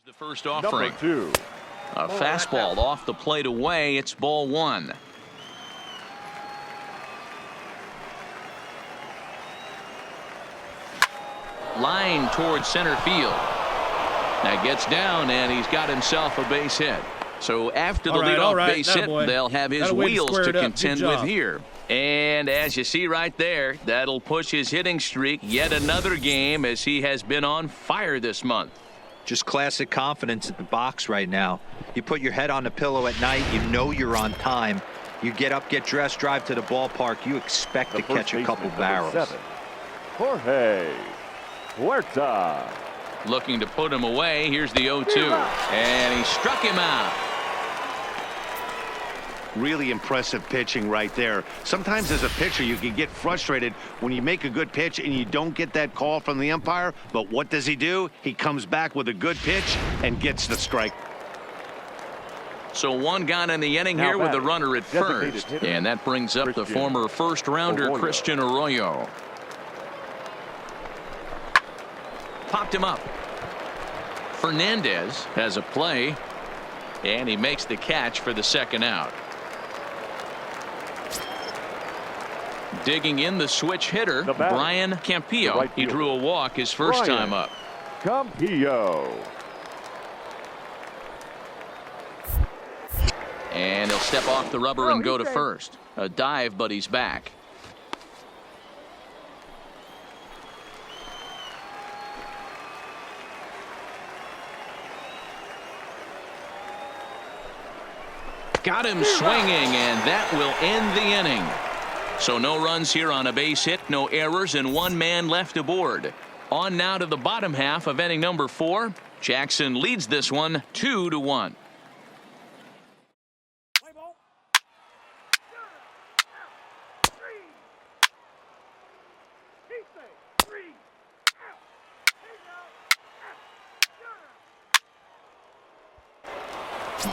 The first offering. Number 2. A fastball off the plate away. It's ball 1. Line towards center field. That gets down, and he's got himself a base hit. So after the leadoff base hit, they'll have his wheels to contend with here. And as you see right there, that'll push his hitting streak yet another game, as he has been on fire this month. Just classic confidence at the box right now. You put your head on the pillow at night, you know you're on time. You get up, get dressed, drive to the ballpark, you expect to catch a couple barrels. 7, Jorge Huerta. Looking to put him away. Here's the 0-2. And he struck him out. Really impressive pitching right there. Sometimes as a pitcher you can get frustrated when you make a good pitch and you don't get that call from the umpire, but what does he do? He comes back with a good pitch and gets the strike. So one gone in the inning here with the runner at first, and that brings up the former first rounder Christian Arroyo. Popped him up. Fernandez has a play, and he makes the catch for the second out. Digging in the switch hitter, Brian Campillo. He drew a walk his first time up. Campillo. And he'll step off the rubber and go to first. A dive, but he's back. Got him swinging, and that will end the inning. So no runs here on a base hit, no errors, and one man left aboard. On now to the bottom half of inning number 4. Jackson leads this one 2-1.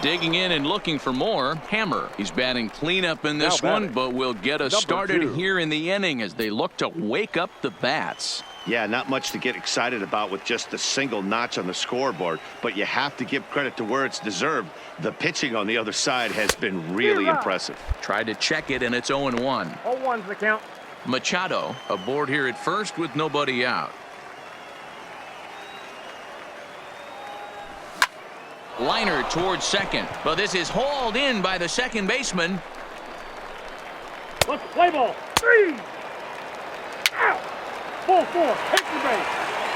Digging in and looking for more, Hammer. He's batting cleanup in this one, but will get us started here in the inning as they look to wake up the bats. Yeah, not much to get excited about with just a single notch on the scoreboard, but you have to give credit to where it's deserved. The pitching on the other side has been really impressive. Tried to check it, and it's 0-1. 0-1's the count. Machado aboard here at first with nobody out. Liner towards second, but this is hauled in by the second baseman. Let's play ball. 3. Out. Ball 4. Take the base.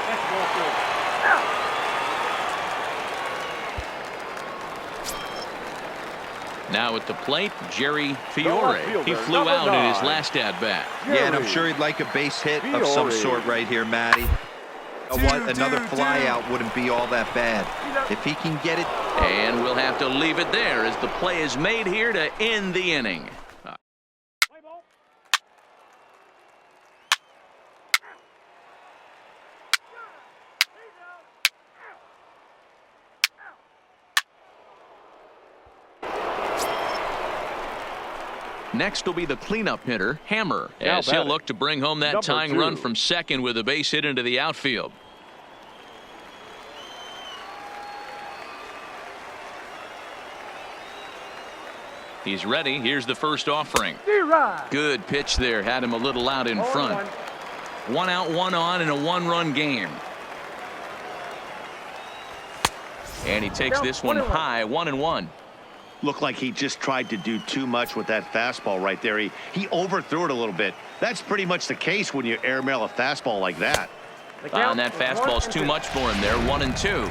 That's ball 4. Out. Now at the plate, Jerry Fiore. He flew out in his last at bat. Yeah, and I'm sure he'd like a base hit of some sort right here, Matty. Another fly out wouldn't be all that bad if he can get it. And we'll have to leave it there as the play is made here to end the inning. Next will be the cleanup hitter, Hammer, as he'll look to bring home that tying run from second with a base hit into the outfield. He's ready. Here's the first offering. Good pitch there. Had him a little out in front. 1 out, 1 on in a 1-run game. And he takes this one high, 1-1. Looked like he just tried to do too much with that fastball right there. He overthrew it a little bit. That's pretty much the case when you airmail a fastball like that. And that fastball's too much for him there. 1-2.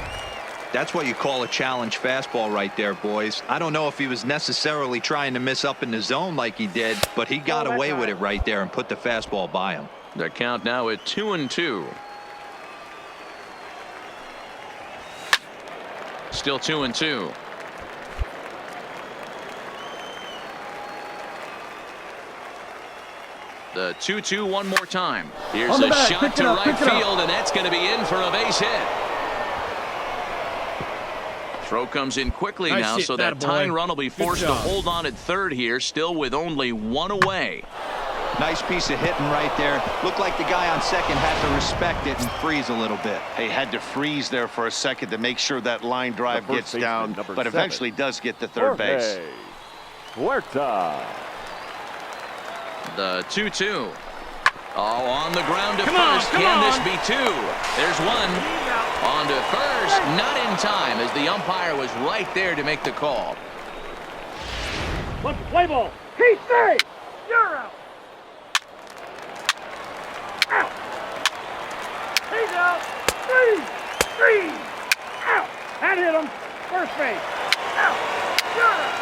That's what you call a challenge fastball right there, boys. I don't know if he was necessarily trying to miss up in the zone like he did, but he got away with it right there and put the fastball by him. The count now at 2-2. Still 2-2. The 2-2 one more time. Here's a shot to right field, and that's going to be in for a base hit. Throw comes in quickly now, so that tying run will be forced to hold on at third here, still with only 1 away. Nice piece of hitting right there. Looked like the guy on second had to respect it and freeze a little bit. He had to freeze there for a second to make sure that line drive gets down, but eventually does get to third base. Huerta. The 2-2. Oh, on the ground to first. Can this be two? There's one. On to first. Not in time as the umpire was right there to make the call. Let's play ball. He's safe. You're out. Out. He's out. Three. Out. That hit him. First base. Out. You're out.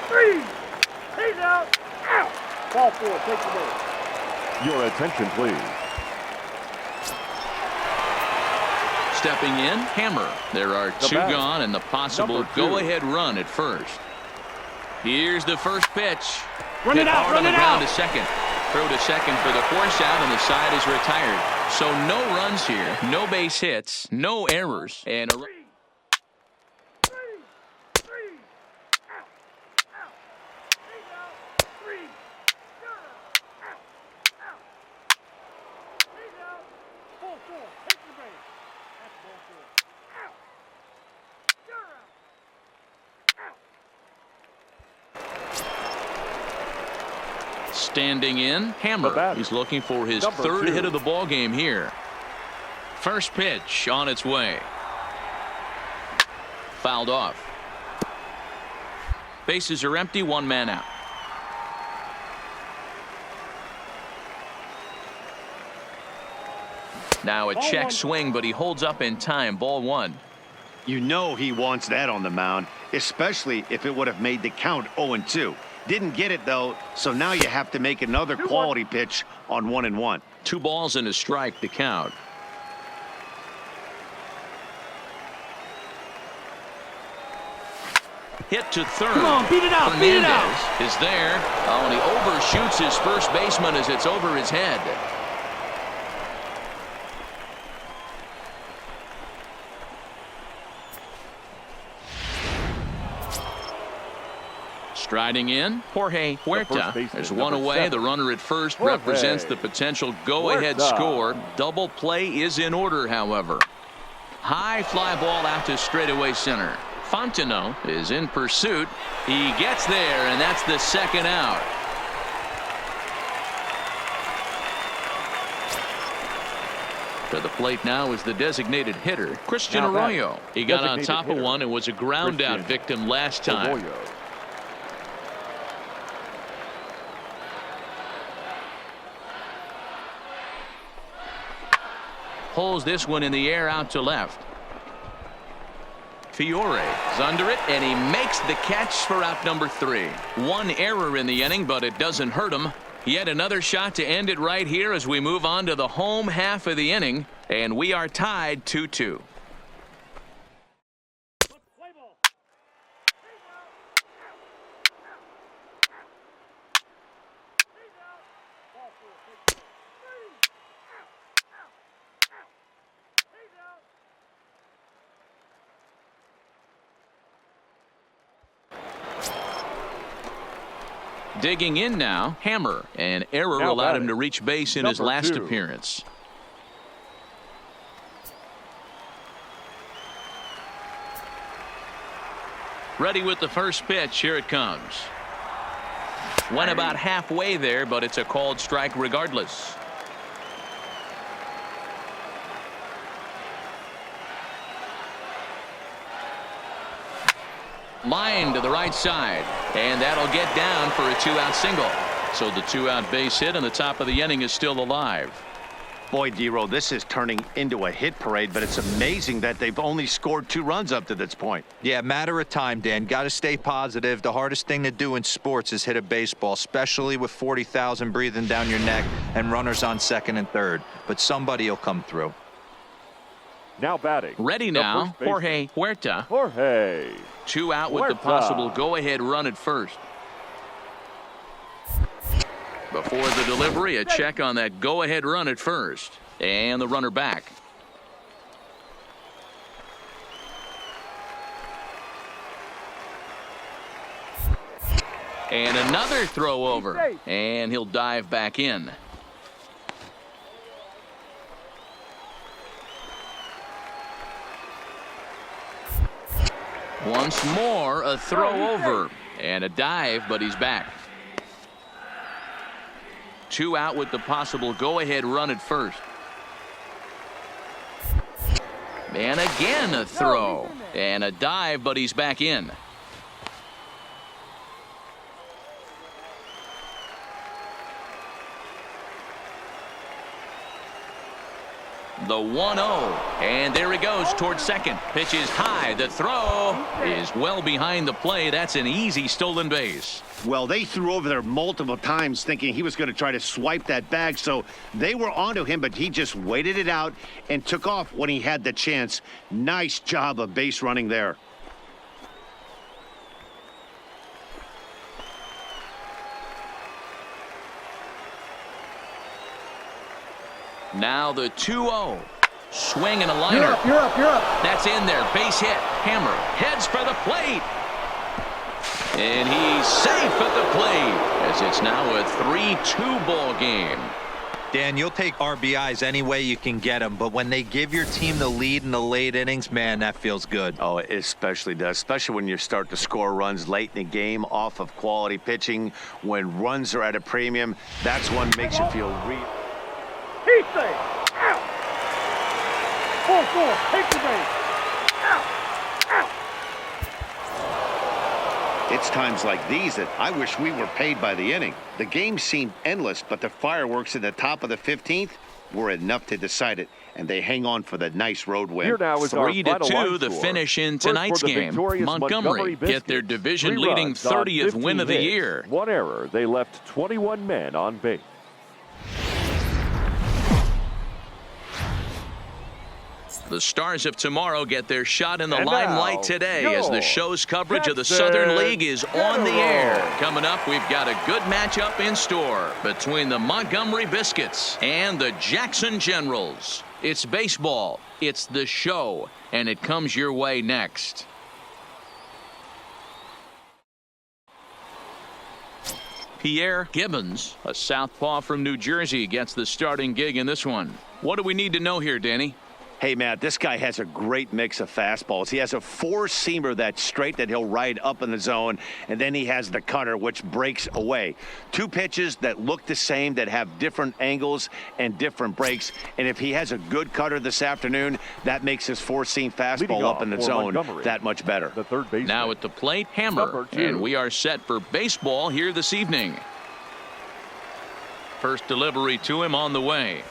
Three. He's out. Out. Ball four. Take the base. Your attention, please. Stepping in, Hammer. There are two gone and the possible go-ahead run at first. Here's the first pitch. Run it out, on the ground to second. Throw to second for the force out, and the side is retired. So no runs here, no base hits, no errors, and a standing in, Hammer. He's looking for his third hit of the ball game here. First pitch on its way. Fouled off. Bases are empty, one man out. Now a check swing, but he holds up in time. Ball one. You know he wants that on the mound, especially if it would have made the count 0-2. Didn't get it, though, so now you have to make another quality pitch on 1-1. 2 balls and a strike to count. Hit to third. Come on, beat it out, Fernandez beat it out. is there. Oh, and he overshoots his first baseman as it's over his head. Striding in, Jorge Huerta. There's one away. The runner at first represents the potential go-ahead score. Double play is in order, however. High fly ball out to straightaway center. Fontenot is in pursuit. He gets there, and that's the second out. To the plate now is the designated hitter, Christian Arroyo. He got on top of one and was a ground out victim last time. Pulls this one in the air out to left. Fiore is under it, and he makes the catch for out number 3. One error in the inning, but it doesn't hurt him. Yet another shot to end it right here as we move on to the home half of the inning, and we are tied 2-2. Digging in now, Hammer. An error allowed him to reach base in his last appearance. Ready with the first pitch. Here it comes. Went about halfway there, but it's a called strike regardless. Line to the right side, and that'll get down for a 2-out single. So the 2-out base hit, and the top of the inning is still alive. Boy, D-Roll, this is turning into a hit parade, but it's amazing that they've only scored 2 runs up to this point. Yeah, matter of time, Dan. Got to stay positive. The hardest thing to do in sports is hit a baseball, especially with 40,000 breathing down your neck and runners on second and third. But somebody will come through. Now batting. Ready now, Jorge Huerta. Jorge. 2 out with the possible go-ahead run at first. Before the delivery, a check on that go-ahead run at first. And the runner back. And another throw over. And he'll dive back in. Once more, a throw over. And a dive, but he's back. 2 out with the possible go-ahead run at first. And again a throw. And a dive, but he's back in. The 1-0. And there he goes towards second. Pitch is high. The throw is well behind the play. That's an easy stolen base. Well, they threw over there multiple times thinking he was going to try to swipe that bag. So they were onto him, but he just waited it out and took off when he had the chance. Nice job of base running there. Now the 2-0. Swing and a liner. You're up. That's in there. Base hit. Hammer heads for the plate. And he's safe at the plate as it's now a 3-2 ball game. Dan, you'll take RBIs any way you can get them, but when they give your team the lead in the late innings, man, that feels good. Oh, it especially does, especially when you start to score runs late in the game off of quality pitching. When runs are at a premium, that's what makes you feel real. He's safe. Out. 4-4. Take the base. Out. It's times like these that I wish we were paid by the inning. The game seemed endless, but the fireworks at the top of the 15th were enough to decide it, and they hang on for the nice road win. Here now is our 3-2, the score. finish in First for tonight's the game. victorious Montgomery get their Biscuits. division-leading 3 runs on 30th 15 win of the hits. year. 1 error. They left 21 men on base. The Stars of tomorrow get their shot in the And limelight now, today as the yours, show's coverage of the Jackson Southern League is on the air. Generals. Coming up, we've got a good matchup in store between the Montgomery Biscuits and the Jackson Generals. It's baseball, it's the show, and it comes your way next. Pierre Gibbons, a southpaw from New Jersey, gets the starting gig in this one. What do we need to know here, Danny? Hey, Matt, this guy has a great mix of fastballs. He has a 4-seamer that's straight that he'll ride up in the zone, and then he has the cutter, which breaks away. 2 pitches that look the same, that have different angles and different breaks. And if he has a good cutter this afternoon, that makes his 4-seam fastball up in the zone that much better. The third baseman. Now at the plate, Hammer, and we are set for baseball here this evening. First delivery to him on the way.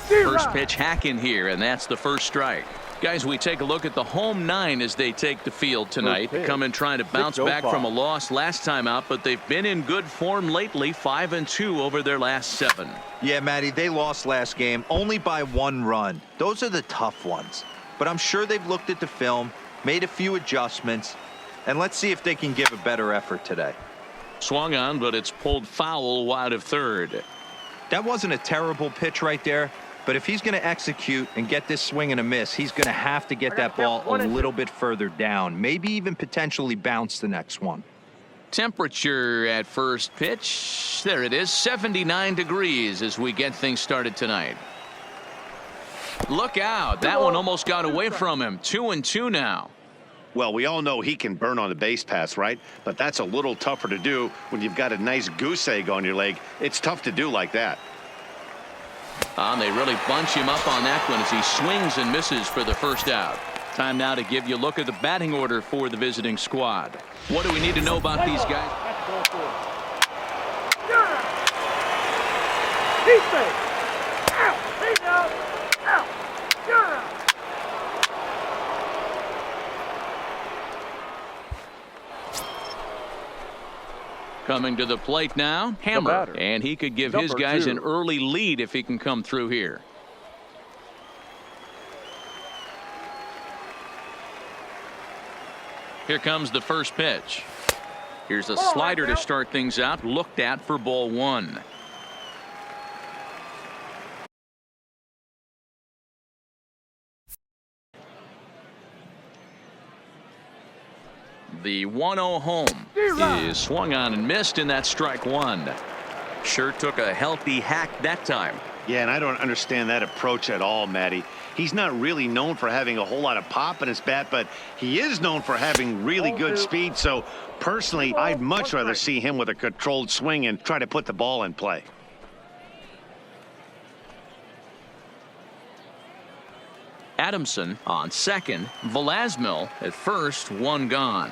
First pitch hack in here, and that's the first strike. Guys, we take a look at the home 9 as they take the field tonight. Come in trying to bounce back from a loss last time out, but they've been in good form lately, 5-2 over their last 7. Yeah, Matty, they lost last game only by 1 run. Those are the tough ones. But I'm sure they've looked at the film, made a few adjustments, and let's see if they can give a better effort today. Swung on, but it's pulled foul wide of third. That wasn't a terrible pitch right there. But if he's going to execute and get this swing and a miss, he's going to have to get that ball a little bit further down, maybe even potentially bounce the next one. Temperature at first pitch. There it is, 79 degrees as we get things started tonight. Look out. That one almost got away from him. 2-2 now. Well, we all know he can burn on the base pass, right? But that's a little tougher to do when you've got a nice goose egg on your leg. It's tough to do like that. They really bunch him up on that one as he swings and misses for the first out. Time now to give you a look at the batting order for the visiting squad. What do we need to know about these guys? He's safe. Out. He's out. Out. You're out. Coming to the plate now, Hammer, and he could give his guys an early lead if he can come through here. Here comes the first pitch. Here's a slider to start things out, looked at for ball 1. The 1-0 home is swung on and missed, and that's strike one. Sure took a healthy hack that time. Yeah, and I don't understand that approach at all, Matty. He's not really known for having a whole lot of pop in his bat, but he is known for having really good speed. So, personally, I'd much rather see him with a controlled swing and try to put the ball in play. Adamson on second. Velasmil at first, one gone.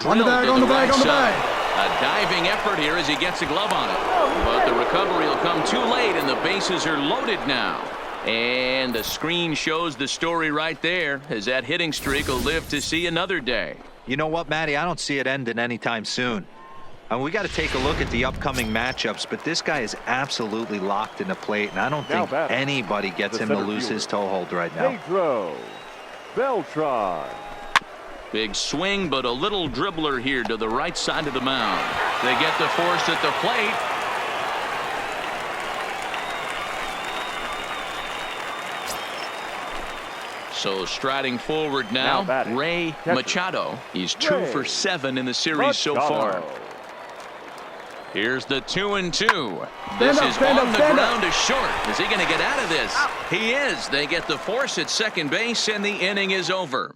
On the bag, on the bag, on the bag. A diving effort here as he gets a glove on it. But the recovery will come too late, and the bases are loaded now. And the screen shows the story right there, as that hitting streak will live to see another day. You know what, Matty? I don't see it ending anytime soon. And we got to take a look at the upcoming matchups, but this guy is absolutely locked in the plate, and I don't think anybody gets him to lose his toehold right now. Pedro Beltran. Big swing, but a little dribbler here to the right side of the mound. They get the force at the plate. So striding forward now Ray Machado. He's 2 for 7 in the series so far. Here's the 2-2. This is on the ground to short. Is he going to get out of this? He is. They get the force at second base, and the inning is over.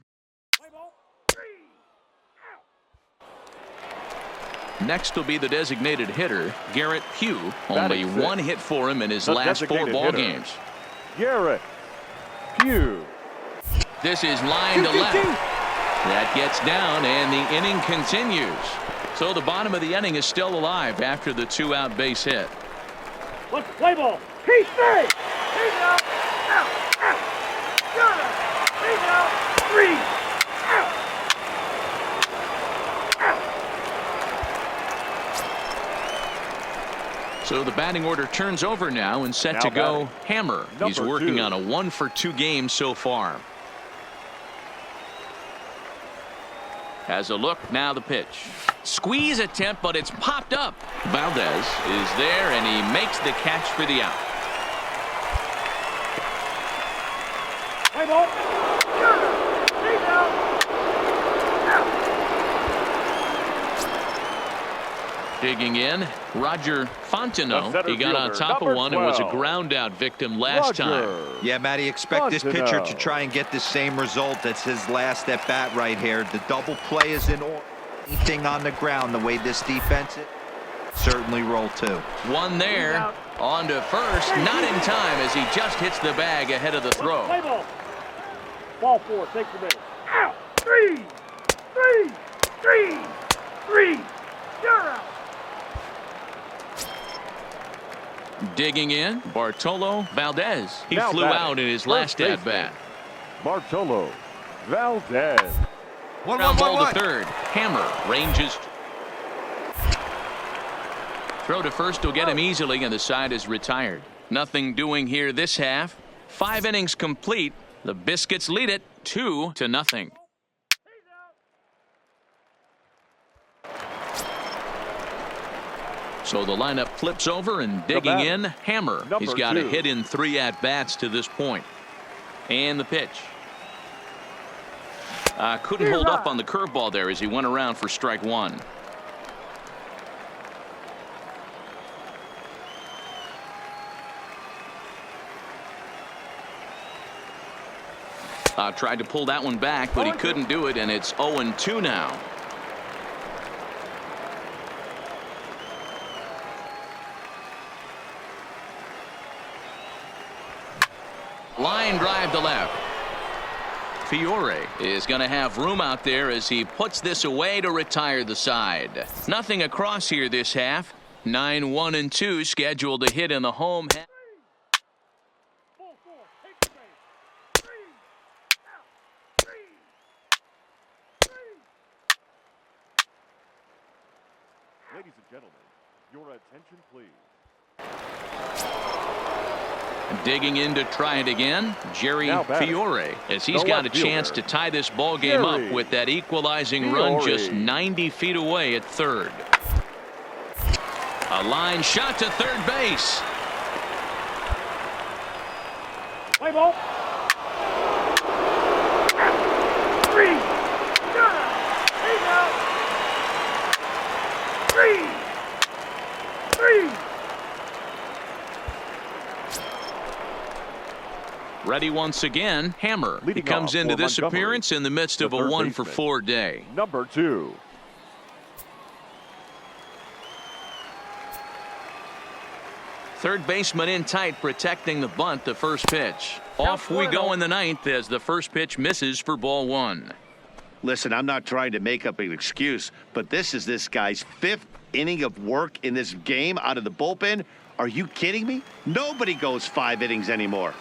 Next will be the designated hitter, Garrett Pugh. Only one hit for him in his last 4 ball games. Garrett Pugh. This is line to left. That gets down, and the inning continues. So the bottom of the inning is still alive after the 2-out base hit. Let's play ball. He's safe. He's out. Out. Out. Got it. He's out. 3. Out. Out. So the batting order turns over now and set to go Hammer. He's working on a 1-for-2 game so far. Has a look, now the pitch. Squeeze attempt, but it's popped up. Valdez is there, and he makes the catch for the out. Hey, ball. He's out. Out. Digging in, Roger Fontenot. He got on top of one and was a ground out victim last time. Yeah, Matty, expect this pitcher to try and get the same result as his last at bat right here. The double play is in order. Anything on the ground the way this defense is, certainly roll 2. One there, on to first, not in time as he just hits the bag ahead of the throw. Play ball. Ball 4, take the base. Out. 3. 3. 3. 3. You're out. Digging in, Bartolo Valdez. He flew out in his last at bat. Bartolo Valdez. Ground ball to third. Hammer ranges. Throw to first will get him easily, and the side is retired. Nothing doing here this half. 5 innings complete. The Biscuits lead it 2-0. So the lineup flips over, and digging in, Hammer. He's got a hit in 3 at-bats to this point. And the pitch. Couldn't hold up on the curveball there as he went around for strike 1. Tried to pull that one back, but he couldn't do it, and it's 0-2 now. Line drive to left. Fiore is going to have room out there as he puts this away to retire the side. Nothing across here this half. 9-1-2 scheduled to hit in the home half. Ladies and gentlemen, your attention please. Digging in to try it again, Jerry Fiore, as he's got a chance to tie this ball game up with that equalizing run just 90 feet away at third. A line shot to third base. Play ball. Three. He's out. Three. Ready once again, Hammer. He comes into this appearance in the midst of a 1-for-4 day. Number 2. Third baseman in tight, protecting the bunt. The first pitch. Off we go in the ninth as the first pitch misses for ball 1. Listen, I'm not trying to make up an excuse, but this is this guy's 5th inning of work in this game out of the bullpen. Are you kidding me? Nobody goes 5 innings anymore.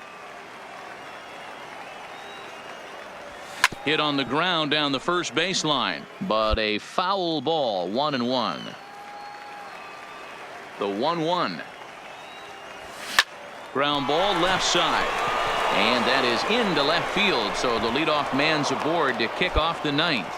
Hit on the ground down the first baseline, but a foul ball. 1-1. The 1-1. Ground ball left side, and that is into left field, so the leadoff man's aboard to kick off the ninth.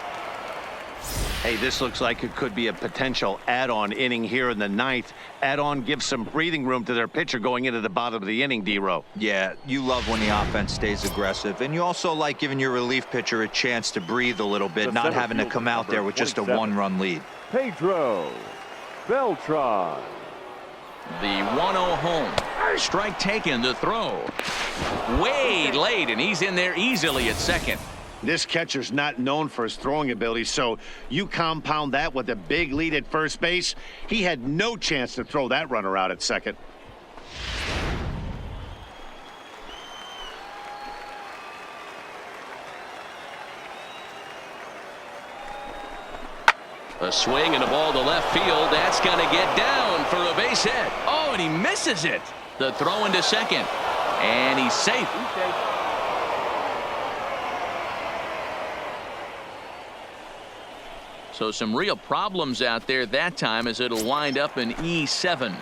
Hey, this looks like it could be a potential add-on inning here in the ninth. Add-on gives some breathing room to their pitcher going into the bottom of the inning, D-Row. Yeah, you love when the offense stays aggressive, and you also like giving your relief pitcher a chance to breathe a little bit, not having to come out there with just a 1-run lead. Pedro Beltran. The 1-0 home. Strike taken, the throw. Way late, and he's in there easily at second. This catcher's not known for his throwing ability, so you compound that with a big lead at first base. He had no chance to throw that runner out at second. A swing and a ball to left field. That's going to get down for a base hit. Oh, and he misses it. The throw into second. And he's safe. So some real problems out there that time as it'll wind up in E7.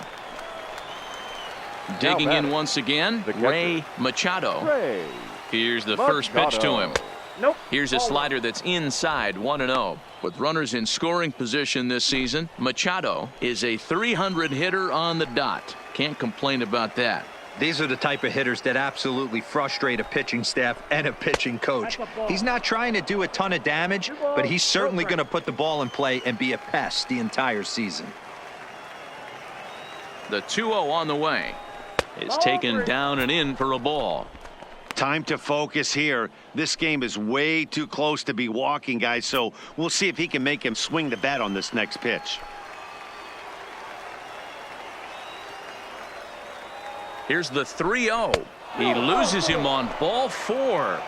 Digging in once again, Ray Machado. Here's the first pitch to him. Nope. Here's a slider that's inside, 1-0. With runners in scoring position this season, Machado is a 300 hitter on the dot. Can't complain about that. These are the type of hitters that absolutely frustrate a pitching staff and a pitching coach. He's not trying to do a ton of damage, but he's certainly going to put the ball in play and be a pest the entire season. The 2-0 on the way. It's taken down and in for a ball. Time to focus here. This game is way too close to be walking, guys, so we'll see if he can make him swing the bat on this next pitch. Here's the 3-0. He loses him on ball 4.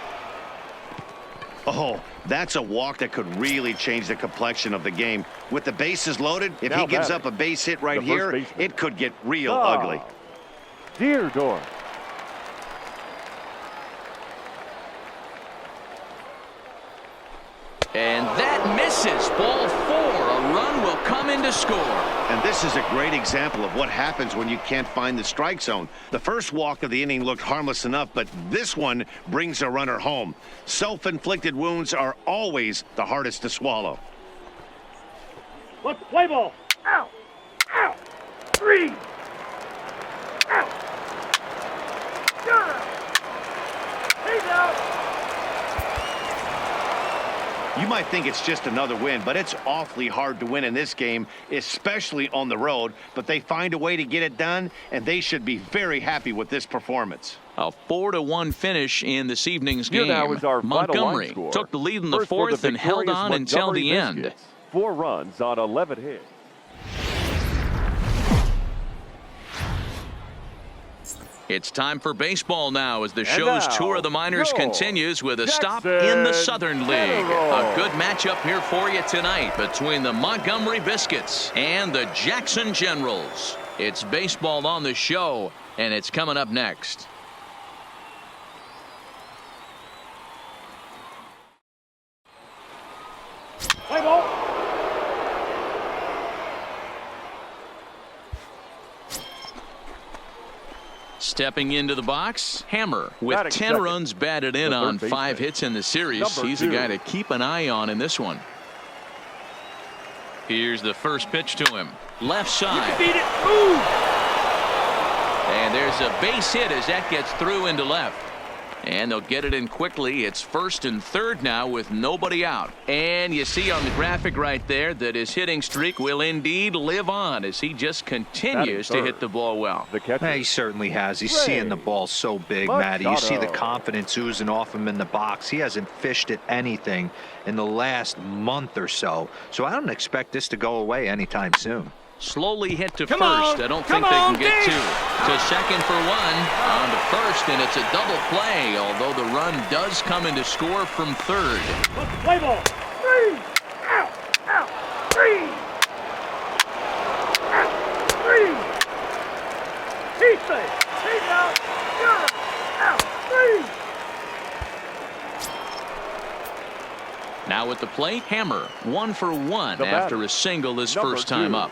Oh, that's a walk that could really change the complexion of the game. With the bases loaded, if he gives up a base hit right here, it could get real ugly. Deardorff. And that misses. Ball 4. A run will come in to score. And this is a great example of what happens when you can't find the strike zone. The first walk of the inning looked harmless enough, but this one brings a runner home. Self-inflicted wounds are always the hardest to swallow. Let's play ball. Out. Out. 3. Out. He's out. You might think it's just another win, but it's awfully hard to win in this game, especially on the road. But they find a way to get it done, and they should be very happy with this performance. A 4-1 finish in this evening's Here game. now is our Montgomery took the lead in the fourth and held on until the end. 4 runs on 11 hits. It's time for baseball now as the show's tour of the minors continues with a stop in the Southern League. A good matchup here for you tonight between the Montgomery Biscuits and the Jackson Generals. It's baseball on the show, and it's coming up next. Play ball. Stepping into the box, Hammer with 10 runs batted in on 5 hits in the series. He's a guy to keep an eye on in this one. Here's the first pitch to him. Left side. Beat it. Ooh. And there's a base hit as that gets through into left. And they'll get it in quickly. It's 1st and 3rd now with nobody out. And you see on the graphic right there that his hitting streak will indeed live on as he just continues to hit the ball well. He certainly has. He's seeing the ball so big, Matty. You see the confidence oozing off him in the box. He hasn't fished at anything in the last month or so. So I don't expect this to go away anytime soon. Slowly hit to first. I don't think they can get two. To second for one. On to first, and it's a double play, although the run does come in to score from third. Play ball. 3. Out. Out. 3. Out. 3. He's safe. He's out. You're out. 3. Now at the plate, Hammer. 1 for 1 after a single his first time up.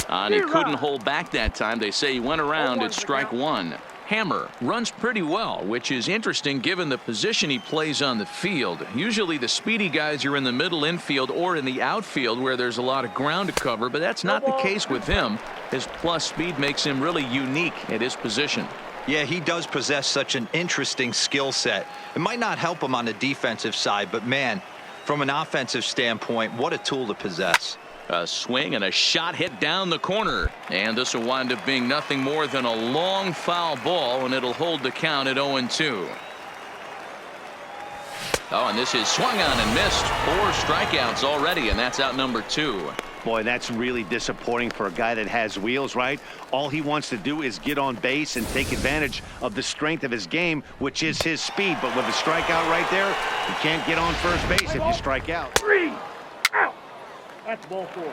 And he couldn't hold back that time. They say he went around at strike 1. Hammer runs pretty well, which is interesting given the position he plays on the field. Usually the speedy guys are in the middle infield or in the outfield where there's a lot of ground to cover, but that's not the case with him. His plus speed makes him really unique at his position. Yeah, he does possess such an interesting skill set. It might not help him on the defensive side, but man, from an offensive standpoint, what a tool to possess. A swing and a shot hit down the corner. And this will wind up being nothing more than a long foul ball, and it'll hold the count at 0-2. Oh, and this is swung on and missed. 4 strikeouts already, and that's out number 2. Boy, that's really disappointing for a guy that has wheels, right? All he wants to do is get on base and take advantage of the strength of his game, which is his speed. But with a strikeout right there, you can't get on first base if you strike out. 3. Out. That's ball 4.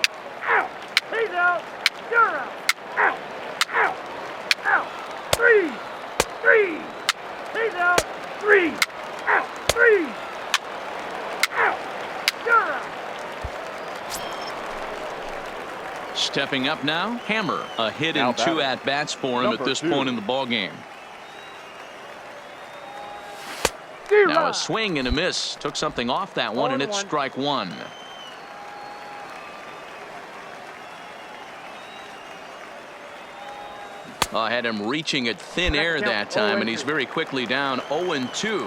Out. He's out. You're out. Out. Out. Out. 3. 3. He's out. 3. Out. 3. Out. You're out. Stepping up now, Hammer. A hit in 2 at-bats for him at this point in the ballgame. Now a swing and a miss. Took something off that one, and it's strike 1. I had him reaching at thin air that time, and he's very quickly down 0-2.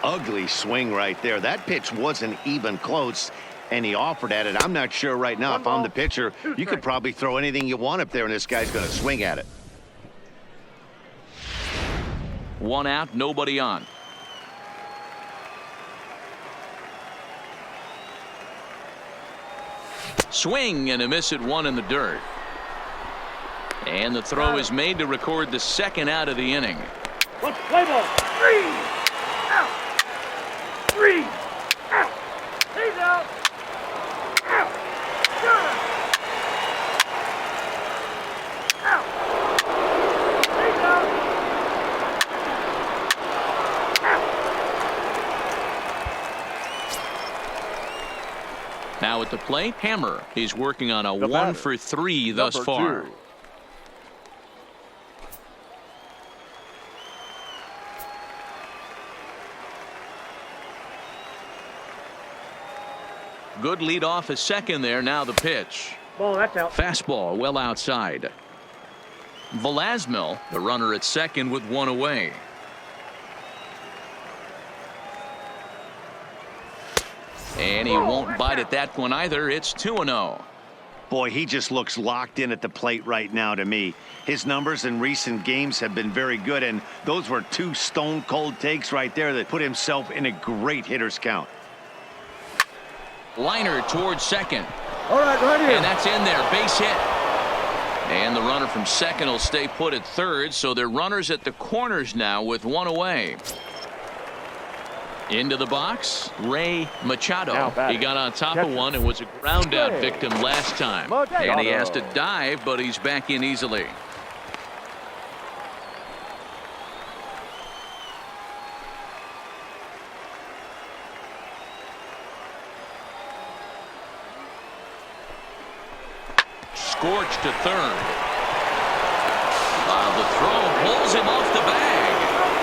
Ugly swing right there. That pitch wasn't even close, and he offered at it. I'm not sure right now if I'm the pitcher. You could probably throw anything you want up there, and this guy's going to swing at it. 1 out, nobody on. Swing and a miss at 1 in the dirt. And the throw is made to record the 2nd out of the inning. Let's play ball. 3. Out. 3. Out. He's out. Out. You're out. Out. He's out. Out. Now at the plate, Hammer. He's working on a 1 for 3 thus far. 2. Good lead off a second there. Now the pitch. Ball, that's out. Fastball well outside. Velasquez, the runner at second with 1 away. And he won't bite at that one either. It's 2-0. Boy, he just looks locked in at the plate right now to me. His numbers in recent games have been very good, and those were 2 stone-cold takes right there that put himself in a great hitter's count. Liner towards second. All right here. And that's in there. Base hit. And the runner from second will stay put at third, so they're runners at the corners now with 1 away. Into the box, Ray Machado. He got on top of one and was a ground out victim last time. And he has to dive, but he's back in easily. Scorched to third. The throw pulls him off the bag.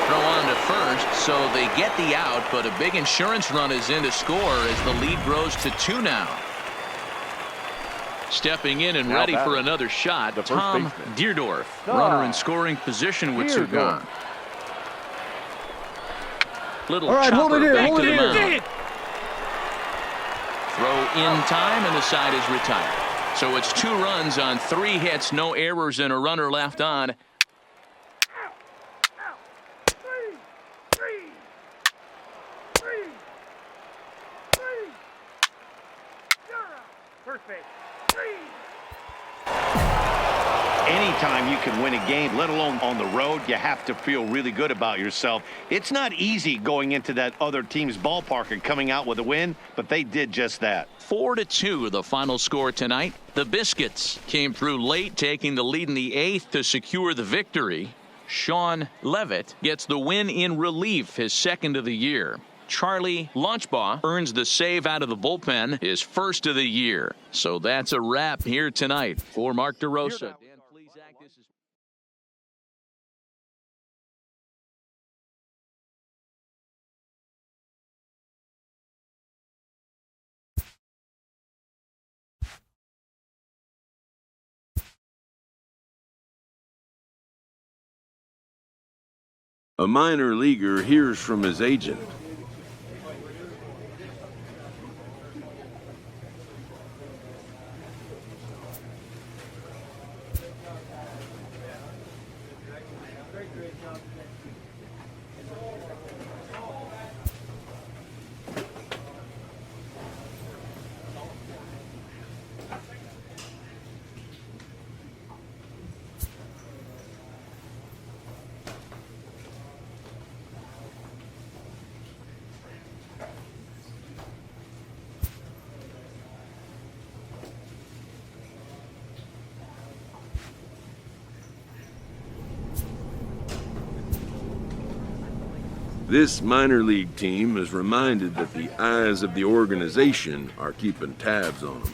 Throw on to first, so they get the out, but a big insurance run is in to score as the lead grows to 2 now. Stepping in and ready for another shot, Tom Deerdorf. Runner in scoring position with two gone. Little chopper back to the mound. Throw in time, and the side is retired. So it's 2 runs on 3 hits, no errors, and a runner left on. First base. Anytime you can win a game, let alone on the road, you have to feel really good about yourself. It's not easy going into that other team's ballpark and coming out with a win, but they did just that. 4-2 the final score tonight. The Biscuits came through late, taking the lead in the 8th to secure the victory. Sean Levitt gets the win in relief, his 2nd of the year. Charlie Launchbaugh earns the save out of the bullpen, his 1st of the year. So that's a wrap here tonight for Mark DeRosa. A minor leaguer hears from his agent. This minor league team is reminded that the eyes of the organization are keeping tabs on them.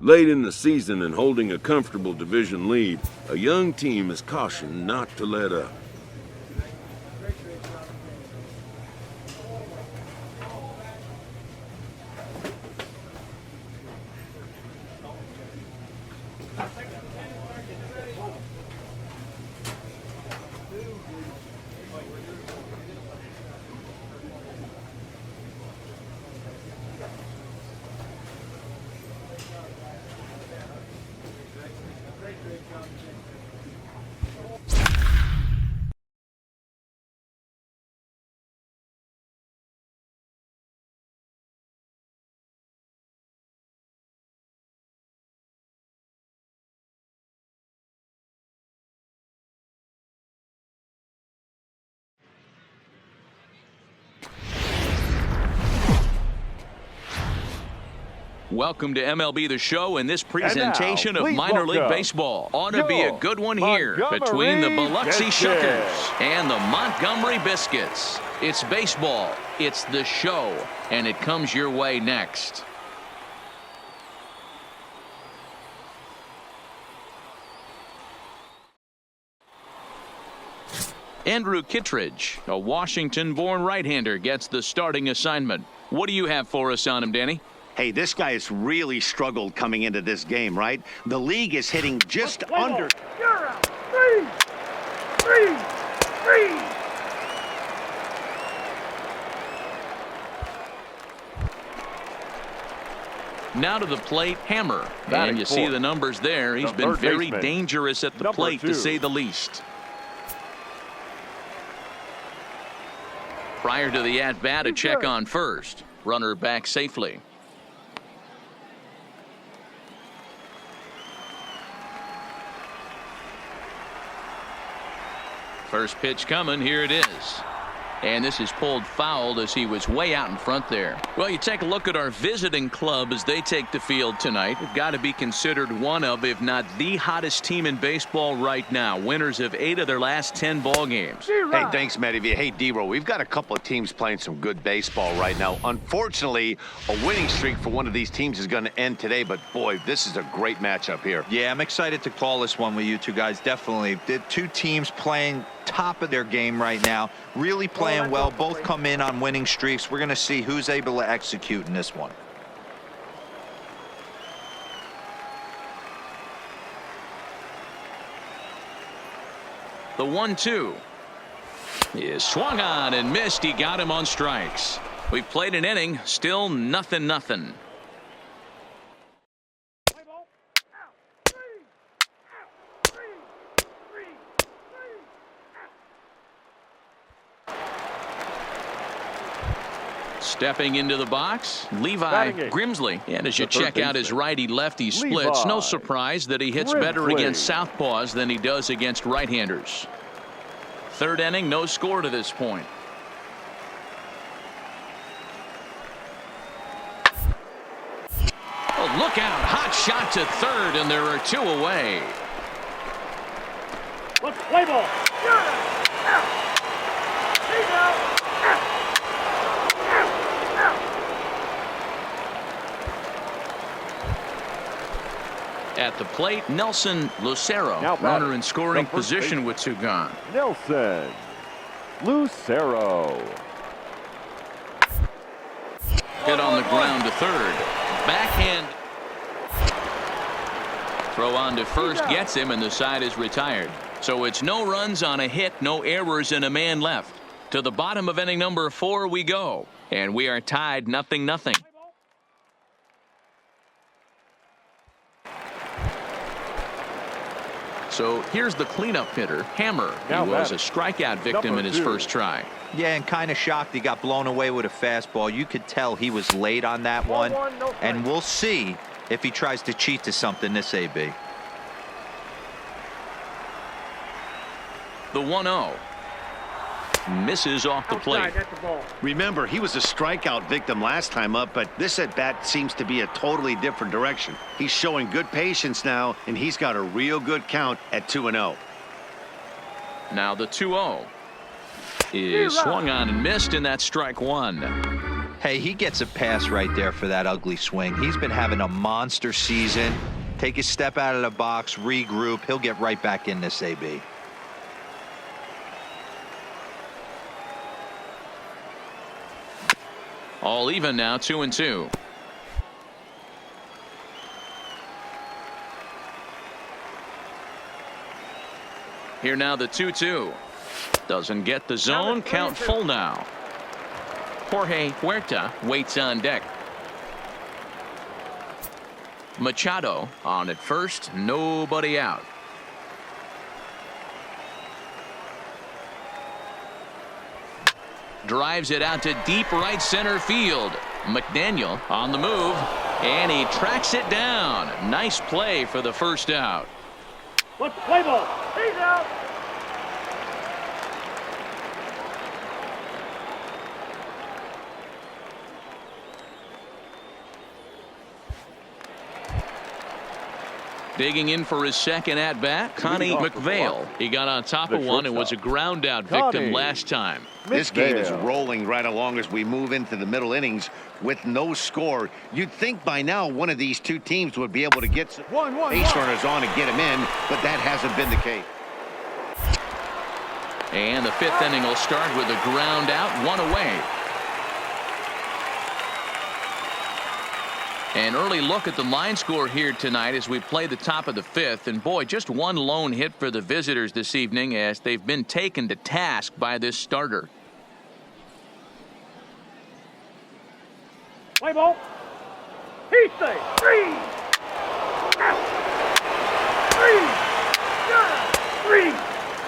Late in the season and holding a comfortable division lead, a young team is cautioned not to let up. Welcome to MLB The Show and this presentation of minor league baseball. Ought to be a good one here between the Biloxi Shuckers and the Montgomery Biscuits. It's baseball, it's the show, and it comes your way next. Andrew Kittredge, a Washington-born right-hander, gets the starting assignment. What do you have for us on him, Danny? Hey, this guy has really struggled coming into this game, right? The league is hitting just under. You're out. Three. Now to the plate, Hammer. And you see the numbers there. He's been very dangerous at the plate, to say the least. Prior to the at-bat, a check on first. Runner back safely. First pitch coming. Here it is. And this is pulled foul as he was way out in front there. Well, you take a look at our visiting club as they take the field tonight. They've got to be considered one of, if not the hottest team in baseball right now. Winners of 8 of their last 10 ball games. Hey, thanks, Matty. Hey, D-Row, we've got a couple of teams playing some good baseball right now. Unfortunately, a winning streak for one of these teams is going to end today, but boy, this is a great matchup here. Yeah, I'm excited to call this one with you two guys. Definitely. The two teams playing top of their game right now, really playing well. Both come in on winning streaks. We're going to see who's able to execute in this one. The 1-2 is swung on and missed. He got him on strikes. We've played an inning, still nothing. Stepping into the box, Levi Grimsley. And as you check out his righty-lefty splits, no surprise that he hits better against southpaws than he does against right-handers. Third inning, no score to this point. Oh, look out. Hot shot to third, and there are 2 away. Let's play ball. At the plate, Nelson Lucero, runner in scoring position with 2 gone. Nelson Lucero. Hit on the ground to third. Backhand. Throw on to first gets him, and the side is retired. So it's no runs on a hit, no errors, and a man left. To the bottom of inning number 4 we go. And we are tied 0-0. So here's the cleanup hitter, Hammer. He was a strikeout victim in his first try. Yeah, and kind of shocked he got blown away with a fastball. You could tell he was late on that one. And we'll see if he tries to cheat to something this AB. The 1-0. Misses off the plate. Remember, he was a strikeout victim last time up, but this at-bat seems to be a totally different direction. He's showing good patience now, and he's got a real good count at 2-0. Now the 2-0 is swung on and missed, and that's strike one. Hey, he gets a pass right there for that ugly swing. He's been having a monster season. Take a step out of the box, regroup. He'll get right back in this AB. All even now, 2-2. Here now the 2-2. Doesn't get the zone. Count full now. Jorge Huerta waits on deck. Machado on at first. Nobody out. Drives it out to deep right center field. McDaniel on the move, and he tracks it down. Nice play for the first out. Let's play ball. He's out. Digging in for his second at-bat, Connie McVale. He got on top of one and was a ground-out victim last time. This game is rolling right along as we move into the middle innings with no score. You'd think by now one of these two teams would be able to get some base runners on and get him in, but that hasn't been the case. And the fifth inning will start with a ground out, one away. An early look at the line score here tonight as we play the top of the fifth. And boy, just one lone hit for the visitors this evening as they've been taken to task by this starter. Play ball. He stays. 3 out. 3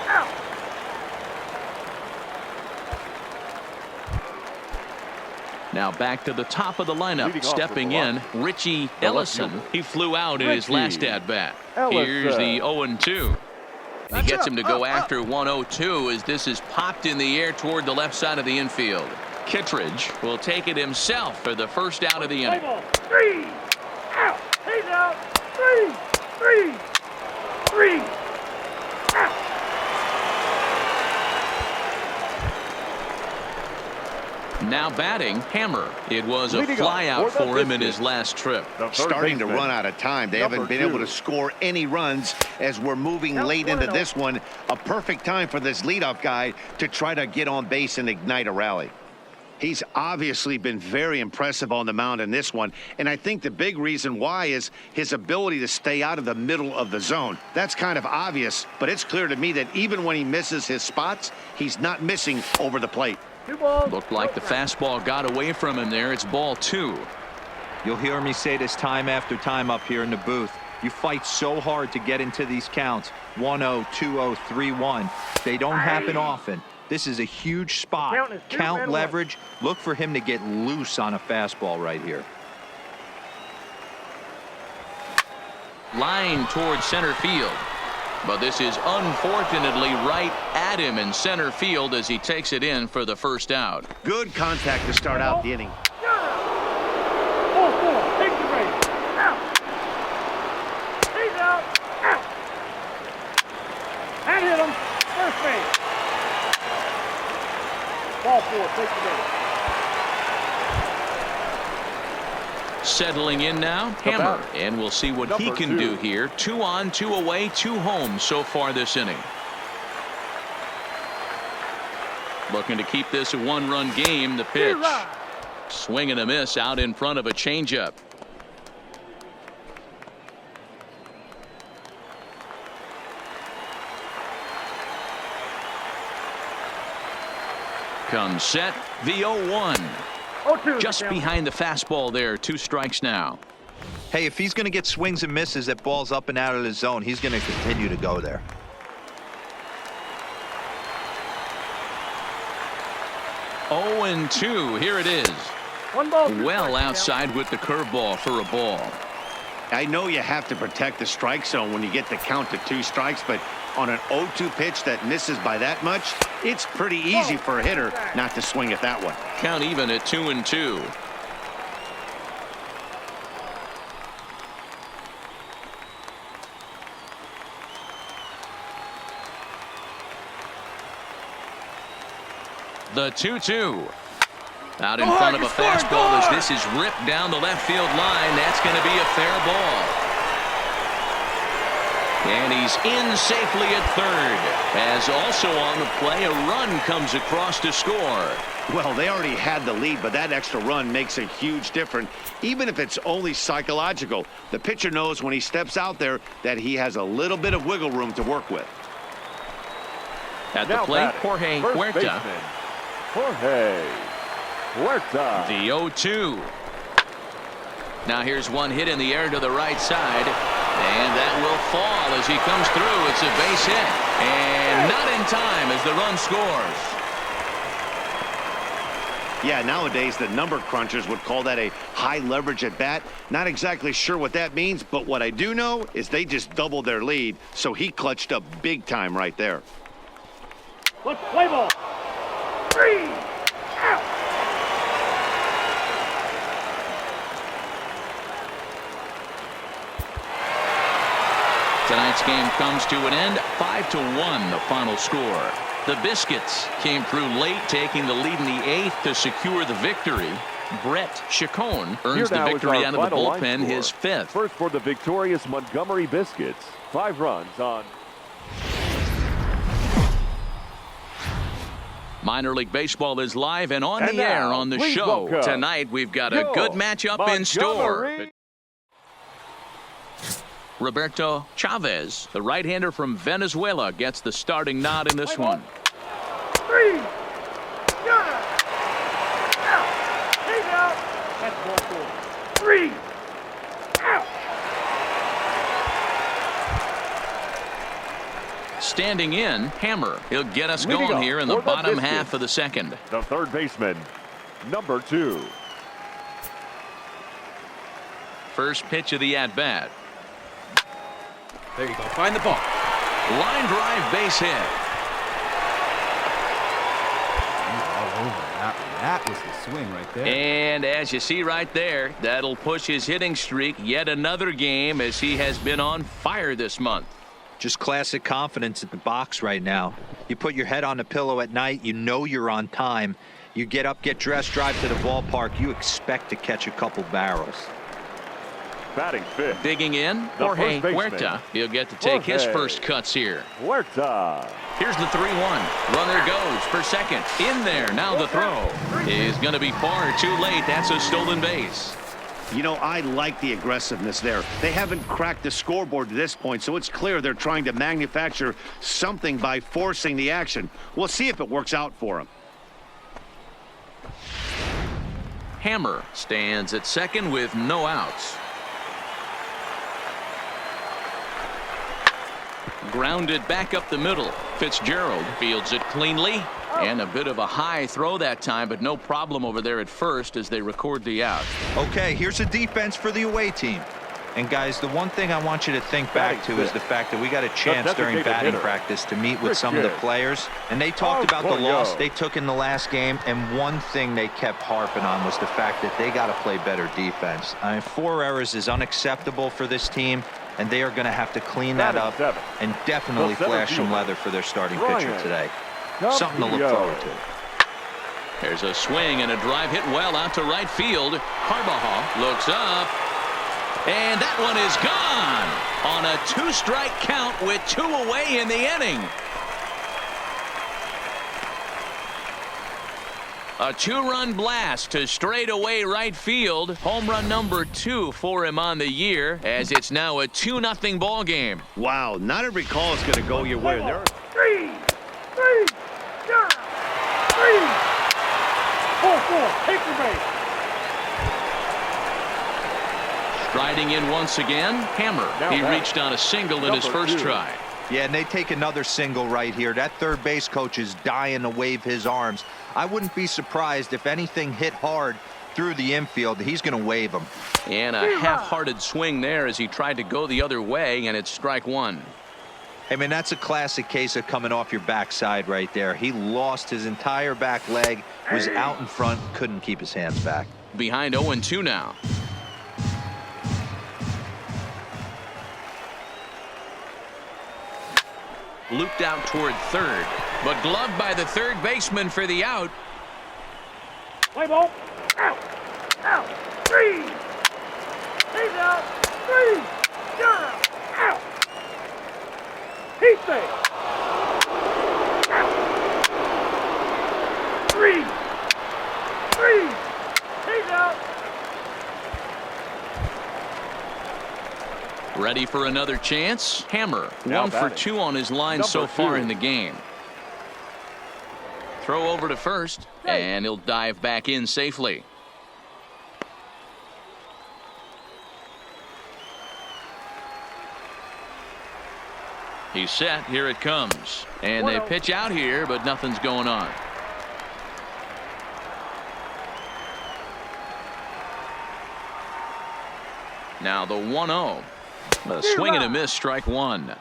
out. Now back to the top of the lineup. Stepping in, Richie Ellison. He flew out in his last at-bat. Here's the 0-2. And he gets him to go after 1-0-2 as this is popped in the air toward the left side of the infield. Kittredge will take it himself for the first out of the inning. 3 out. He's out. 3 out. Now batting, Hammer. It was a flyout for him in his last trip. Starting to run out of time. They haven't been able to score any runs as we're moving late into this one. A perfect time for this leadoff guy to try to get on base and ignite a rally. He's obviously been very impressive on the mound in this one, and I think the big reason why is his ability to stay out of the middle of the zone. That's kind of obvious, but it's clear to me that even when he misses his spots, he's not missing over the plate. Looked like the fastball got away from him there. It's ball 2. You'll hear me say this time after time up here in the booth. You fight so hard to get into these counts. 1-0, 2-0, 3-1. They don't happen often. This is a huge spot. Count leverage. Look for him to get loose on a fastball right here. Line towards center field. But this is unfortunately right at him in center field as he takes it in for the first out. Good contact to start out the inning. 4-4. Take the break. Out. He's out. Out. And hit him. First base. Ball 4. Take the break. Settling in now, Hammer, and we'll see what he can do here. 2 on, 2 away, 2 home so far this inning. Looking to keep this a 1-run game. The pitch. Swing and a miss out in front of a changeup. Comes set, the 0-1. Just behind the fastball there. 2 strikes now. Hey, if he's going to get swings and misses at balls up and out of the zone, he's going to continue to go there. Oh, and 2. Here it is. Well outside with the curveball for a ball. I know you have to protect the strike zone when you get the count to 2 strikes, but on an 0-2 pitch that misses by that much, it's pretty easy for a hitter not to swing at that one. Count even at 2-2. The 2-2. Out in front of a fastball as this is ripped down the left field line. That's going to be a fair ball. And he's in safely at third. As also on the play, a run comes across to score. Well, they already had the lead, but that extra run makes a huge difference, even if it's only psychological. The pitcher knows when he steps out there that he has a little bit of wiggle room to work with. At the plate, Jorge Huerta. Jorge Huerta. The 0-2. Now here's one hit in the air to the right side. And that will fall as he comes through. It's a base hit. And not in time as the run scores. Yeah, nowadays the number crunchers would call that a high leverage at bat. Not exactly sure what that means, but what I do know is they just doubled their lead, so he clutched up big time right there. Let's play ball. 3 out. Tonight's game comes to an end. 5-1 the final score. The Biscuits came through late, taking the lead in the 8th to secure the victory. Brett Chacon earns the victory out of the bullpen, his 5th. First for the victorious Montgomery Biscuits. 5 runs on. Minor League Baseball is live and on And the air now, on the please show. welcome Tonight we've got a good matchup in store. Montgomery. Roberto Chavez, the right-hander from Venezuela, gets the starting nod in this one. 3 out. He's out. That's ball 4. 3 out. Standing in, Hammer. He'll get us Leading going up here in the for the bottom Biscuits, half of the second. The third baseman, number 2. First pitch of the at-bat. There you go. Find the ball. Line drive, base hit. All over that one. That was the swing right there. And as you see right there, that'll push his hitting streak yet another game as he has been on fire this month. Just classic confidence at the box right now. You put your head on the pillow at night, you know you're on time. You get up, get dressed, drive to the ballpark, you expect to catch a couple barrels. Batting 5th. Digging in, The Jorge first baseman, Huerta. He'll get to take his Jorge first cuts here. Huerta. Here's the 3-1. Runner goes for second. In there. Now the throw is going to be far too late. That's a stolen base. You know, I like the aggressiveness there. They haven't cracked the scoreboard to this point, so it's clear they're trying to manufacture something by forcing the action. We'll see if it works out for them. Hammer stands at second with no outs. Grounded back up the middle. Fitzgerald fields it cleanly. And a bit of a high throw that time, but no problem over there at first as they record the out. Okay, here's a defense for the away team. And guys, the one thing I want you to think back to is the fact that we got a chance during batting practice to meet with some of the players. And they talked about the loss they took in the last game. And one thing they kept harping on was the fact that they got to play better defense. I mean, 4 errors is unacceptable for this team. And they are going to have to clean that up and definitely flash some leather for their starting pitcher today. Something to look forward to. There's a swing and a drive hit well out to right field. Carvajal looks up. And that one is gone on a 2-strike count with 2 away in the inning. A 2-run blast to straightaway right field. Home run number 2 for him on the year as it's now a 2-0 ball game. Wow, not every call is going to go your way. There. 3 0. 3 4-4. Take the base. Striding in once again, Hammer. He reached on a single in his first try. Yeah, and they take another single right here. That third base coach is dying to wave his arms. I wouldn't be surprised if anything hit hard through the infield. He's going to wave them. And a half-hearted swing there as he tried to go the other way, and it's strike one. I mean, that's a classic case of coming off your backside right there. He lost his entire back leg, was out in front, couldn't keep his hands back. Behind 0-2 now. Looped out toward third, but gloved by the third baseman for the out. Play ball. Out. Out. 3. He's out. 3. You're out. Out. He's safe. Out. 3. 3. He's out. Ready for another chance. Hammer, Now 1 for 2 on his line so far in the game. Throw over to first, and he'll dive back in safely. He's set. Here it comes. And they pitch out here, but nothing's going on. Now the 1-0. A swing and a miss, strike one.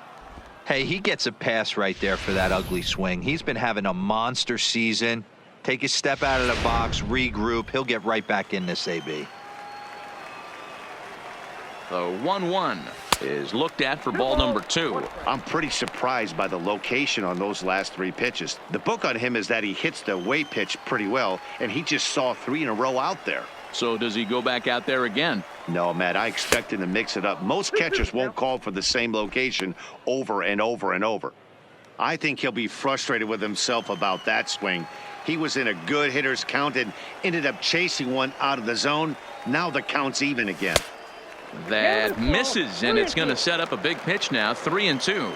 Hey, he gets a pass right there for that ugly swing. He's been having a monster season. Take a step out of the box, regroup. He'll get right back in this AB. The 1-1 is looked at for ball number 2. I'm pretty surprised by the location on those last 3 pitches. The book on him is that he hits the away pitch pretty well, and he just saw 3 in a row out there. So does he go back out there again? No, Matt, I expect him to mix it up. Most catchers won't call for the same location over and over and over. I think he'll be frustrated with himself about that swing. He was in a good hitter's count and ended up chasing one out of the zone. Now the count's even again. That misses, and it's going to set up a big pitch now. 3-2.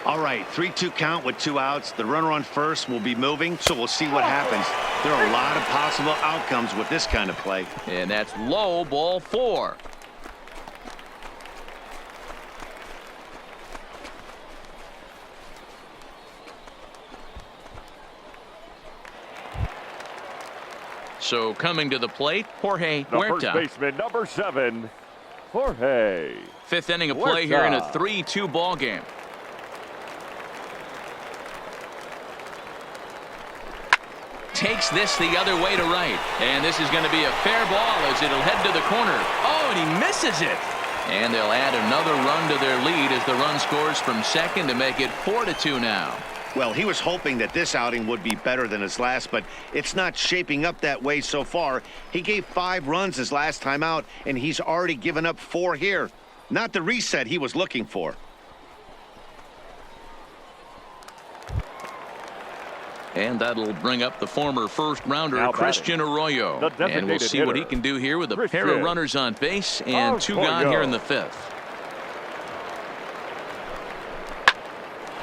All right, 3-2 count with 2 outs. The runner on first will be moving, so we'll see what happens. There are a lot of possible outcomes with this kind of play. And that's low, ball 4. So coming to the plate, Jorge The Huerta. first baseman, number 7, Jorge. 5th inning of play here in a 3-2 ball game. Takes this the other way to right, and this is going to be a fair ball as it'll head to the corner. Oh, and he misses it, and they'll add another run to their lead as the run scores from second to make it 4-2 now. Well, he was hoping that this outing would be better than his last, but it's not shaping up that way so far. He gave 5 runs his last time out, and he's already given up 4 here. Not the reset he was looking for. And that'll bring up the former first-rounder Christian Arroyo. And we'll see what he can do here with a pair of runners on base and 2 gone here in the 5th.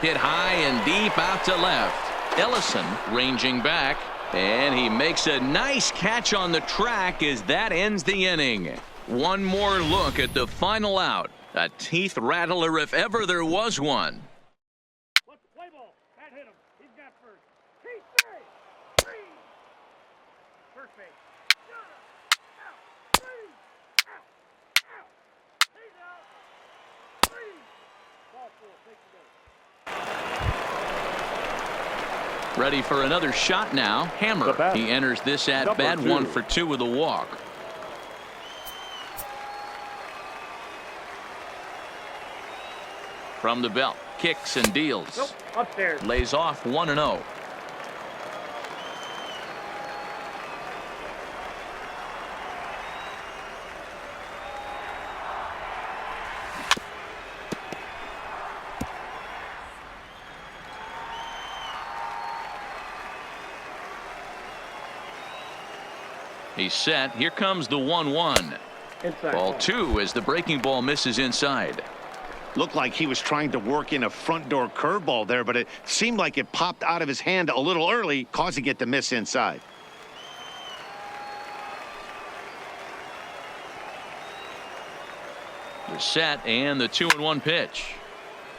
Hit high and deep out to left. Ellison ranging back, and he makes a nice catch on the track as that ends the inning. One more look at the final out. A teeth rattler if ever there was one. Let's play ball. That hit him. He's got first. He's safe. 3. First base. Out. 3. Out. Out. He's out. 3. Ball 4. Take the go. Ready for another shot now. Hammer. He enters this at bat 1 for 2 with a walk. From the belt, kicks and deals. Nope. Upstairs. Lays off 1-0. He's set. Here comes the 1-1. Inside. Ball 2 as the breaking ball misses inside. Looked like he was trying to work in a front door curveball there, but it seemed like it popped out of his hand a little early, causing it to miss inside. The set and the 2-1 pitch.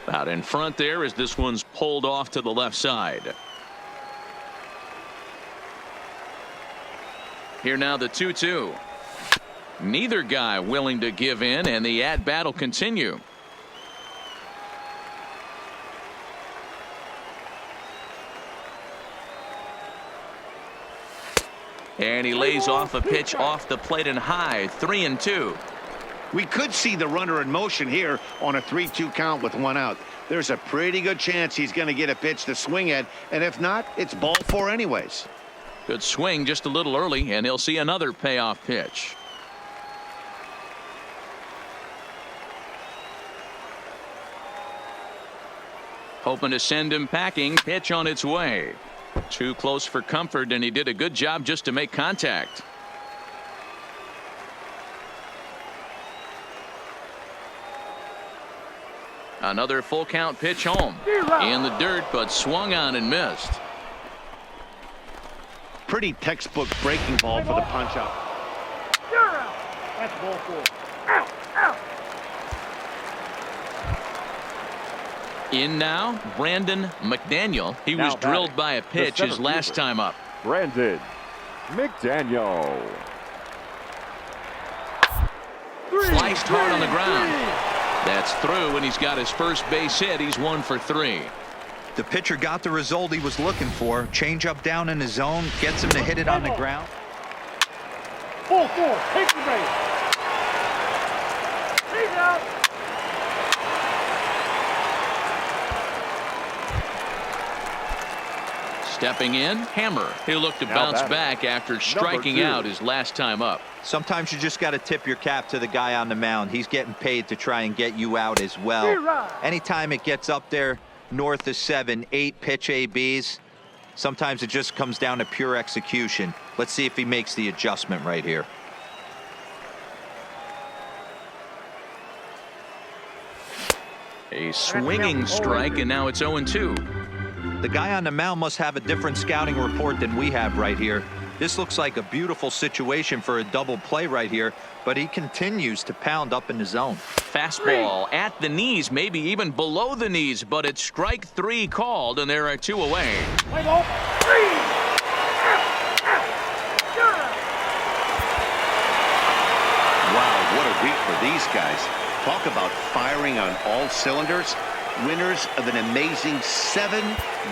Out in front there as this one's pulled off to the left side. Here now the 2-2. Neither guy willing to give in, and the at-bat will continue. And he lays off a pitch off the plate and high. 3-2. We could see the runner in motion here on a 3-2 count with 1 out. There's a pretty good chance he's going to get a pitch to swing at, and if not, it's ball 4 anyways. Good swing just a little early, and he'll see another payoff pitch. Hoping to send him packing. Pitch on its way. Too close for comfort, and he did a good job just to make contact. Another full count pitch home. In the dirt, but swung on and missed. Pretty textbook breaking ball for the punch out. You're out. That's ball 4. Out, out. In now, Brandon McDaniel. He was drilled by a pitch his last time up. Brandon McDaniel. Sliced hard on the ground. That's through, and he's got his first base hit. He's 1 for 3. The pitcher got the result he was looking for. Change up down in the zone, gets him to hit it on the ground. Ball 4. Take the base. He's out. Stepping in, Hammer. He'll look to bounce back after striking out his last time up. Sometimes you just got to tip your cap to the guy on the mound. He's getting paid to try and get you out as well. Anytime it gets up there north of 7, 8 pitch ABs, sometimes it just comes down to pure execution. Let's see if he makes the adjustment right here. A swinging strike, and now it's 0-2. The guy on the mound must have a different scouting report than we have right here. This looks like a beautiful situation for a double play right here, but he continues to pound up in the zone. Fastball at the knees, maybe even below the knees, but it's strike 3 called, and there are 2 away. Play ball 3. Wow, what a week for these guys. Talk about firing on all cylinders. Winners of an amazing 7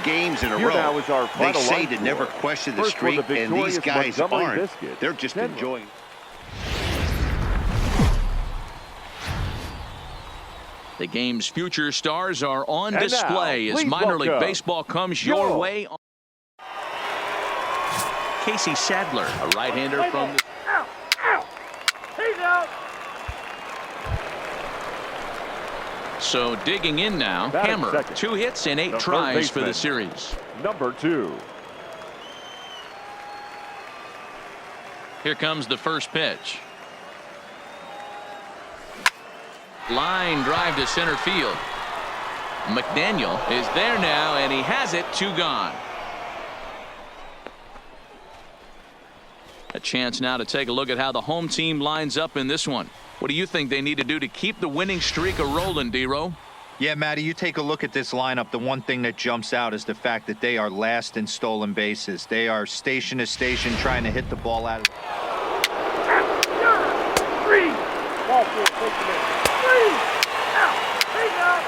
games in a row. They say to never question the streak, and these guys aren't. They're just enjoying. The game's future stars are on display as minor league baseball comes your way. Casey Sadler, a right-hander from the... Out, out. He's out. So digging in now, Hammer, 2 hits and 8 tries for the series. Number 2. Here comes the first pitch. Line drive to center field. McDaniel is there now, and he has it. 2 gone. A chance now to take a look at how the home team lines up in this one. What do you think they need to do to keep the winning streak a-rolling, D-Row? Yeah, Matty, you take a look at this lineup. The one thing that jumps out is the fact that they are last in stolen bases. They are station to station trying to hit the ball out of... 3. Ball 4. Take the base. 3. Out. He's out.